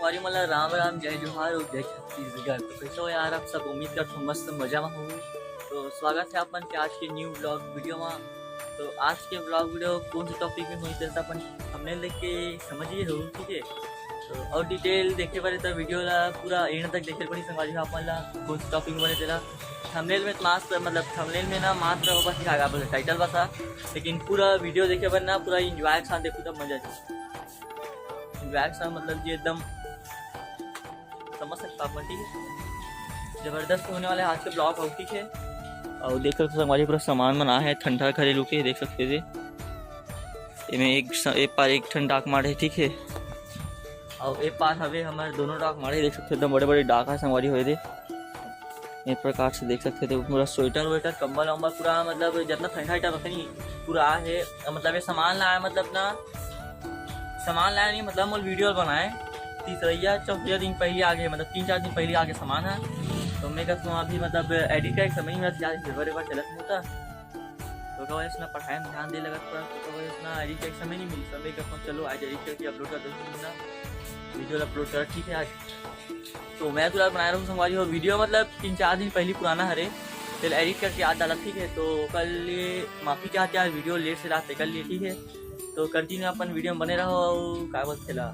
संगवारी मला राम राम जय जोहार और जय छत्तीसगढ़। तो कैसे हो यार आप सब, उम्मीद करता हूँ मस्त मजा में हो। तो स्वागत है अपन के आज के न्यू ब्लॉग वीडियो में। तो आज के ब्लॉग वीडियो कौन से टॉपिक में हुई तो अपन हमने देख के समझिए हो, ठीक है। तो और डिटेल देखे पड़े तो वीडियो ला पूरा एंड तक देखे पड़ी संगवारी अपन ला कौन से टॉपिक में बने तेला। थंबनेल में मात्र मतलब थंबनेल में ना मात्र बस दिखाएगा बोले टाइटल बसा, लेकिन पूरा वीडियो देखे पर ना पूरा इंजॉय के साथ देखो तब मजा चाहिए। मतलब ये एकदम समझ सकता अपन, ठीक है। जबरदस्त होने वाले आज के ब्लॉग हो, ठीक है। और देख सकते हो हमारे पूरा सामान बना है ठंडा घरेलू के, देख सकते थे इनमें एक पार एक ठंड डाक मारे, ठीक है। और एक पार हवे हमारे दोनों डाक मारे, देख सकते एकदम बड़े बड़े डाक है संगवारी हुए थे। एक प्रकार से देख सकते थे पूरा स्वेटर वेटर कम्बल वम्बल पूरा मतलब जितना ठंडा आइटम रखे नहीं पूरा है। मतलब ये सामान लाया मतलब ना सामान लाया नहीं मतलब मोल वीडियो बनाए तीसरा चौथा दिन पहले आगे मतलब 3-4 दिन पहले आगे सामान है। तो मैं कहता हूँ अभी मतलब एडिट का एक समय में ज़्यादा चलत नहीं होता, तो क्या वजह से पढ़ाई में ध्यान दे लगा थोड़ा, तो वजह से एडिट का एक समय नहीं मिली। तो मैं कहता हूँ चलो आज एडिट करके अपलोड कर दो ना वीडियो अपलोड कर, ठीक है। आज तो मैं तो बना रहा हूँ संगवारी हो वीडियो मतलब 3-4 दिन पहले पुराना हरे फिर एडिट करके आज डाला, ठीक है। तो कल ये माफ़ी चाहते आज वीडियो लेट से रात कर लिए, ठीक है। तो कंटिन्यू अपन वीडियो में बने रहो और क्या बोलते ला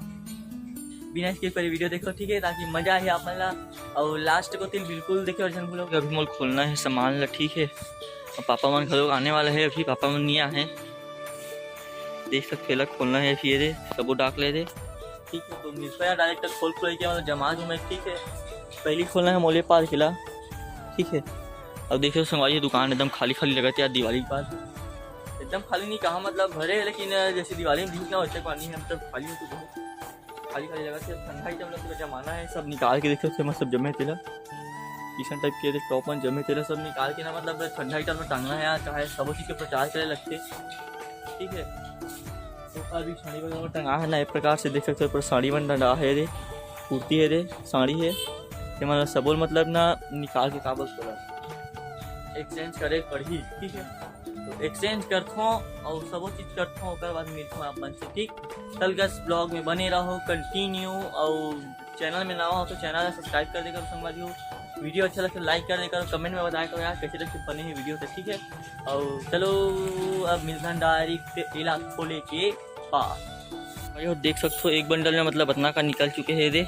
बिना स्किप करे वीडियो देखो, ठीक है, ताकि मजा है अपन ला। और लास्ट को तिल बिल्कुल देखो और भूलो। अभी मोल खोलना है सामान ला, ठीक है। और पापा मन घर आने वाला है, अभी पापा मन नहीं आए, देख सकते ला खोलना है फिर दे सबो डाक ले दे, ठीक है। तो मिलता है डायरेक्ट खोल के मतलब जमा में, ठीक है। पहले खोलना है मोले पार किला, ठीक है। अब देखो संगवारी दुकान एकदम खाली खाली लगाती है दिवाली के बाद, एकदम खाली नहीं कहा मतलब भरे है, लेकिन जैसे दिवाली में भीड़ ना होते पानी है मतलब खाली तो खाली लगा से ठंडा आइटम मतलब जमाना है सब निकाल के देख सकते हैं। सब जमे तेला किशन टाइप के टॉप में जमे तेला सब निकाल के ना मतलब ठंडा आइटम में टांगना है चाहे सब चीज़ के प्रचार करे लगते, ठीक है। तो अभी साड़ी वगैरह टंगा है ना एक प्रकार से देख सकते हो, पर साड़ी बन डा है रे कुर्ती है रे साड़ी है ये मतलब सबोल मतलब ना निकाल के काबल थोड़ा एक्सचेंज करे पड़ी, ठीक है। तो एक्सचेंज करते और सब चीज़ करते और बाद मिलते अपन से, ठीक। कल का ब्लॉग में बने रहो कंटिन्यू, और चैनल में ना हो तो चैनल सब्सक्राइब कर देकर संगवारी हो। वीडियो अच्छा लगे तो लाइक कर देकर कमेंट में बताया करो यार कैसे कैसे बने हैं वीडियो से, ठीक है। और चलो अब मिलता डायरेक्ट इला खोले के पास। और देख सकते हो एक बंडल में मतलब उतना का निकल चुके हैं दे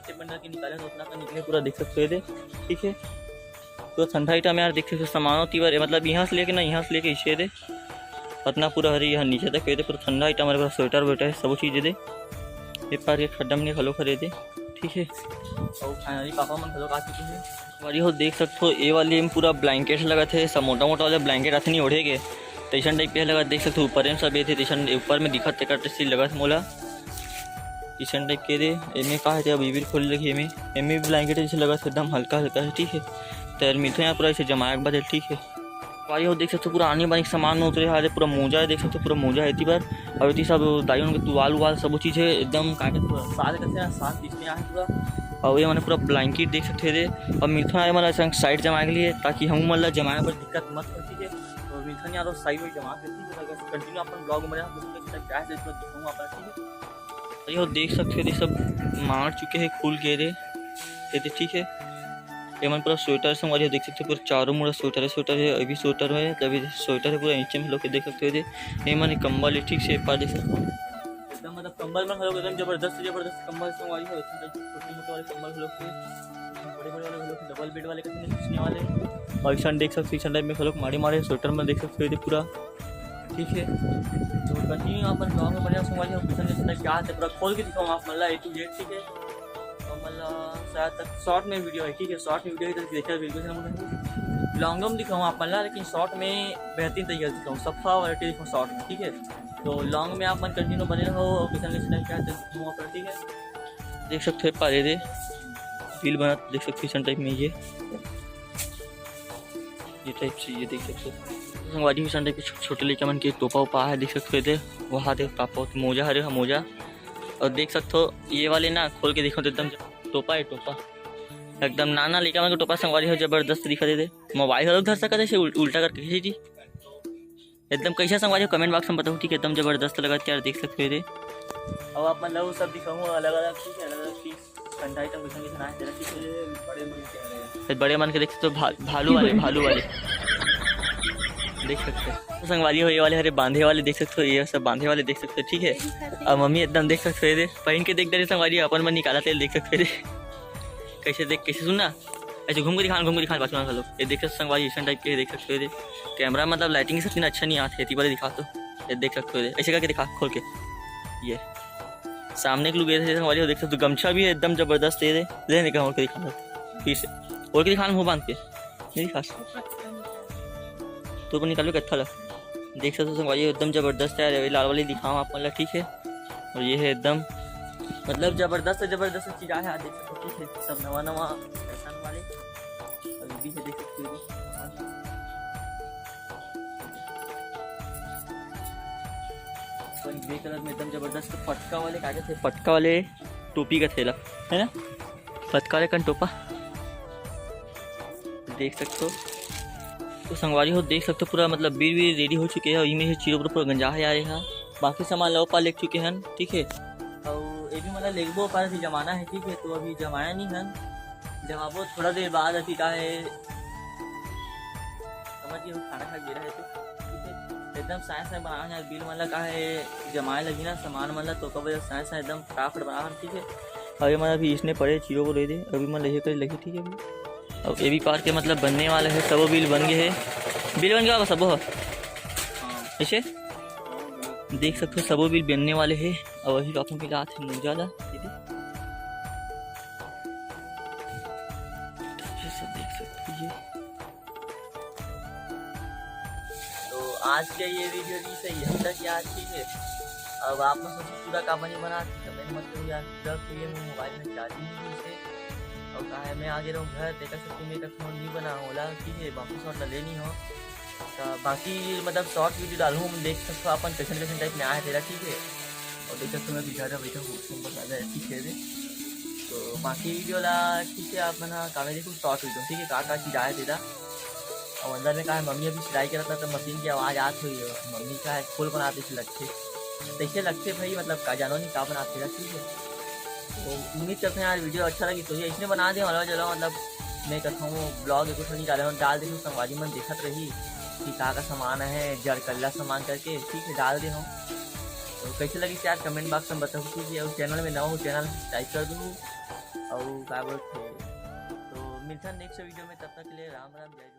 बंडल के निकाले तो उतना का निकले पूरा देख सकते हो दे, ठीक है। तो ठंडा आइटम यार देख सकते सामान होती है मतलब यहाँ से लेके ना यहाँ से लेके इसे दे पतना पूरा हरी यहाँ नीचे तक दे पूरा ठंडा आइटम हमारे पास स्वेटर वेटर सब चीज़ें दे एक बार ये खड्डा में खलो खरीदे दे, ठीक है। और फाइनली पापा मन खलो आ चुके हैं हमारी हो देख सकते हो। ये वाले में पूरा ब्लैंकेट लगा थे सब मोटा मोटा वाले ब्लैंकेट आते नहीं ओढ़े के टेशन टाइप पे लगा, देख सकते हो ऊपर में सब ये थे टेशन ऊपर में दिखत करते लगा था मोला टीशन टाइप के दे एम कहा थे अभी भी खोल रखी एम ब्लैंकेट जैसे लगा था एकदम हल्का हल्का है, ठीक है। तैर मिलते यहाँ पूरा ऐसे जमाया के बाद, ठीक है। वारी हो देख सकते हो पूरा आने बानी सामान में उतरे हारे पूरा मोजा है देख सकते हो पूरा मोजा है बार अब इतनी सब दाई उनके तुवाल उवाल सब चीज़ है एकदम काटे पूरा साल करते हैं साथ दिखते हैं पूरा। और ये मैंने पूरा ब्लैंकेट देख सकते थे और मिलथन आए मतलब साइड जमाए के लिए ताकि हम मतलब जमाए पर दिक्कत मत हो, ठीक है। तो मिलथन यार साइड में जमा करती है कंटिन्यू अपन ब्लॉग में क्या है दिखाऊँगा अपन, ठीक है। ये देख सकते थे सब मार चुके हैं खुल के थे, ठीक है। ये मन पूरा स्वेटर से हमारे देख सकते हो पूरा चारों मुड़ा स्वेटर है अभी स्वेटर है तभी स्वेटर है पूरा नीचे में लोग देख सकते हो। ये मन कम्बल है, ठीक से पार देख सकते हो एकदम मतलब कम्बल में लोग एकदम जबरदस्त कम्बल से हमारी छोटे मोटे वाले कम्बल लोग बड़े बड़े वाले लोग डबल बेड वाले कितने खींचने वाले और ईशान देख सकते ईशान टाइप में लोग मारे स्वेटर में देख सकते हो पूरा, ठीक है। तो कंटिन्यू अपन गाँव में बढ़िया संगवारी क्या है पूरा खोल के दिखाऊँ आप मतलब A to Z, ठीक है। मतलब शायद तक शॉर्ट में वीडियो है, ठीक है। शॉर्ट में वीडियो है देखा बिल्कुल लॉन्ग में दिखाऊँ आप मतलब, लेकिन शॉर्ट में बेहतरीन तरीके से दिखाऊँ सफ़ा वैरायटी दिखाऊँ शॉर्ट में, ठीक है। तो लॉन्ग में आप मन कंटिन्यू बने रहो और किसान क्या दिखाऊँ आप, ठीक है। देख सकते हो पारे दे बिल बना देख सकते किसान टाइप में ये टाइप से ये देख सकते हो संगवारी किसान टाइप के छोटे लेके मन के टोपा उपा है देख सकते थे वहाँ देख पापा मोजा हरे मोजा। और देख सकते हो ये वाले ना खोल के देखो तो एकदम टोपा है टोपा एकदम नाना लेके मन के टोपा संगवारी हो जबरदस्त दिखा दे मोबाइल अलग धर सकते थे उल्टा करके खींची थी एकदम कैसा संगवारी हो कमेंट बॉक्स में बताओ, ठीक है। एकदम जबरदस्त लगा यार देख सकते थे और आप मतलब वो सब दिखाऊँ अलग अलग चीज़, अलग अलग चीज़ ठंडा आइटम किसान किसान आए तेरा चीज़ बड़े मन के देख सकते हो, भालू वाले देख सकते हो। तो संगवारी हो ये वाले हरे बांधे वाले देख सकते हो, ये सब बांधे वाले देख सकते हो, ठीक है। और मम्मी एकदम देख सकते हो पहन के देख दे रहे संगवारी, अपन मन निकाला तेल देख सकते हो कैसे सुनना ऐसे घूम के दिखा बात खा लो। ये देख सकते संगवारी ऐसा टाइप के देख सकते हो। कैमरा मतलब लाइटिंग से इतना अच्छा नहीं आती है, बारे दिखा तो ये देख सकते हो, ऐसे करके दिखा खोल के। ये सामने के लोग संगवारी देख सकते हो, गमछा भी है एकदम जबरदस्त है। लेने का और के दिखा फिर से और के दिखाना मुँह बांध के नहीं दिखा तो निकालो कत्था देख सकते हो संगवारी एकदम जबरदस्त है। लाल वाली दिखाऊँ आप मतलब, ठीक है। और ये है एकदम मतलब जबरदस्त चीज़ है, देख सकते हो, ठीक है। सब नवा फैशन वाले और ये भी है देख सकते हो। ग्रे कलर में एकदम जबरदस्त पटका वाले कागज थे, पटका वाले टोपी का थैला है ना, पटका वाले टोपा देख सकते हो। तो संगवारी हो देख सकते हो पूरा मतलब बीर रेडी हो चुके हैं और इनमें चीज़ों पर पूरा गंजा है यार यहाँ। बाकी सामान लो पा ले चुके हैं, ठीक है। और ये भी मतलब लेगबो पर अभी जमाना है, ठीक है। तो अभी जमाया नहीं है, जमाबो थोड़ा देर बाद अभी का है समझिए खाना खा गिरा है तो ठीक है। एकदम साइंस से बना है बिल मतलब का है जमाए लगी ना सामान मतलब, तो कब साइंस एकदम फटाफट बना ठीक है। और ये मतलब अभी इसने पड़े चीज़ों को ले दे अभी मतलब ये कर लगी, ठीक है। अभी अब ये भी कार के मतलब बनने वाला है, सब बिल बन गए है, बिल बन गया सब ऐसे देख सकते हो, सब बिल बनने वाले हैं। और वही रॉकों की रात है ज़्यादा देख सकते हो। तो आज के ये वीडियो भी सही है तक यार, ठीक है। अब आप लोग पूरा कहानी बना कमेंट मत करो यार, जब ये मोबाइल में चार्जिंग नहीं से और कहा है मैं आगे रहूँ घर देखा सकती मेरा फोन नहीं बना होला, ठीक है। बाकी शॉर्ट लेनी हो तो बाकी मतलब शॉर्ट वीडियो डालूँ देख सकते हो अपन कैसे टाइप में आया तेरा, ठीक है। और देख सकते हो मैं बिचारा बैठा हूँ बता दे, ठीक है। तो बाकी वीडियो ला ठीक है आप मना कामे देखो शॉर्ट वीडियो, ठीक है। का चीज़ आया तेरा और अंदर में कहा मम्मी अभी सिलाई कर रहा था तो मशीन की आवाज़ आती हुई है, मम्मी का है फूल बनाते थे लगते कैसे लगते भाई मतलब का जानो नहीं का बनाते थे, ठीक है। तो उम्मीद करते हैं यार वीडियो अच्छा लगी तो ये इसने बना दे वाला चलो मतलब मैं कहता हूँ ब्लॉग कुछ नहीं डाल देखो संगवारी मन देखत रही कि का सामान है जरकल्ला सामान करके, ठीक है डाल दे। तो कैसे लगी यार कमेंट बॉक्स में बताओ, ठीक है। और चैनल में नवा हो चैनल टाइप कर दूँ और क्या बोलते तो मिलता नेक्स्ट वीडियो में, तब तक के लिए राम राम जय।